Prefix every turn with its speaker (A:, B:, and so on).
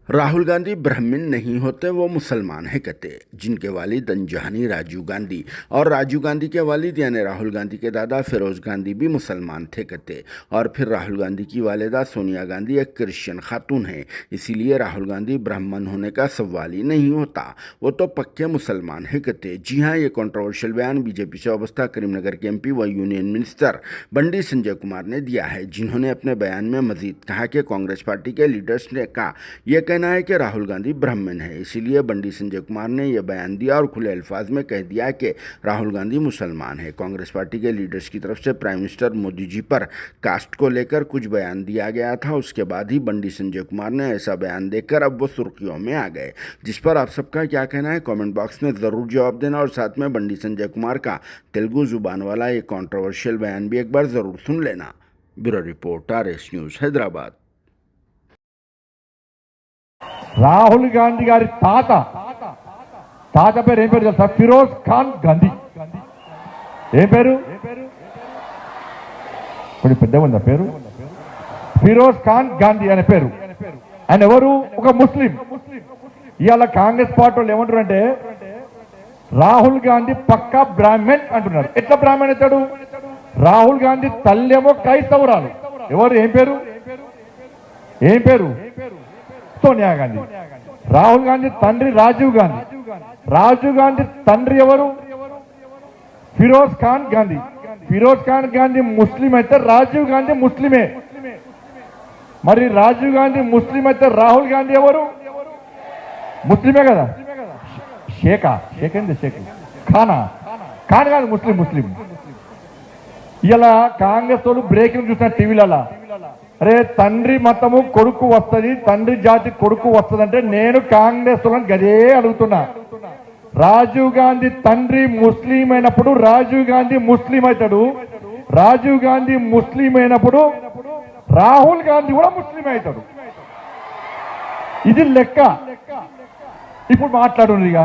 A: राहुल गांधी ब्राह्मण नहीं होते, वो मुसलमान है कहते। जिनके वालिद अनजहानी राजीव गांधी और राजीव गांधी के वालिद यानी राहुल गांधी के दादा फिरोज गांधी भी मुसलमान थे कहते। और फिर राहुल गांधी की वालिदा सोनिया गांधी एक क्रिश्चियन खातून है, इसीलिए राहुल गांधी ब्राह्मण होने का सवाल ही नहीं होता, वो तो पक्के मुसलमान है कहते। जी हाँ, ये कंट्रोवर्शियल बयान बीजेपी से वाबस्ता करीमनगर के एमपी व यूनियन मिनिस्टर बंडी संजय कुमार ने दिया है, जिन्होंने अपने बयान में मजीद कहा कि कांग्रेस पार्टी के लीडर्स ने कहा यह कहना है कि राहुल गांधी ब्राह्मण है, इसीलिए बंडी संजय कुमार ने यह बयान दिया और खुले अल्फाज में कह दिया कि राहुल गांधी मुसलमान है। कांग्रेस पार्टी के लीडर्स की तरफ से प्राइम मिनिस्टर मोदी जी पर कास्ट को लेकर कुछ बयान दिया गया था, उसके बाद ही बंडी संजय कुमार ने ऐसा बयान देकर अब वो सुर्खियों में आ गए। जिस पर आप सबका क्या कहना है कमेंट बॉक्स में ज़रूर जवाब देना और साथ में बंडी संजय कुमार का तेलुगु जुबान वाला ये कॉन्ट्रोवर्शियल बयान भी एक बार ज़रूर सुन लेना। Bureau report, RS news, Hyderabad.
B: Rahul Gandhi గారి తాత పేరు ఏం పేరు తెలుసా? ఫిరోజ్ ఖాన్ గాంధీ. ఏం పేరు? కొంచెం పెద్దగా ఉందా పేరు? ఫిరోజ్ ఖాన్ గాంధీ అనే పేరు. ఆయన ఎవరు? ఒక ముస్లిం. ఇవాళ కాంగ్రెస్ పార్టీ వాళ్ళు ఏమంటారు అంటే రాహుల్ గాంధీ పక్కా బ్రాహ్మణ్ అంటున్నారు. ఎట్లా బ్రాహ్మణ్ అవుతాడు? రాహుల్ గాంధీ తల్లేమో క్రైస్తవురాలు. ఎవరు? ఏం పేరు? ఏం పేరు? సోనియా గాంధీ. రాహుల్ గాంధీ తండ్రి రాజీవ్ గాంధీ. రాజీవ్ గాంధీ తండ్రి ఎవరు? ఫిరోజ్ ఖాన్ గాంధీ. ఫిరోజ్ ఖాన్ గాంధీ ముస్లిం అయితే రాజీవ్ గాంధీ ముస్లిమే. మరి రాజీవ్ గాంధీ ముస్లిం అయితే రాహుల్ గాంధీ ఎవరు? ముస్లిమే కదా. షేకా? షేక్ ఏంది? షేక్ ఖానా? ఖాన్ కాదు, ముస్లిం. ఇలా కాంగ్రెస్ వాళ్ళు బ్రేకింగ్ చూసిన టీవీలలో, అరే తండ్రి మతము కొడుకు వస్తుంది, తండ్రి జాతి కొడుకు వస్తుంది అంటే నేను కాంగ్రెస్ వాళ్ళని గదే అడుగుతున్నా. రాజీవ్ గాంధీ తండ్రి ముస్లిం అయినప్పుడు రాజీవ్ గాంధీ ముస్లిం అవుతాడు. రాజీవ్ గాంధీ ముస్లిం అయినప్పుడు రాహుల్ గాంధీ కూడా ముస్లిం అవుతాడు. ఇది లెక్క. ఇప్పుడు మాట్లాడు ఇక.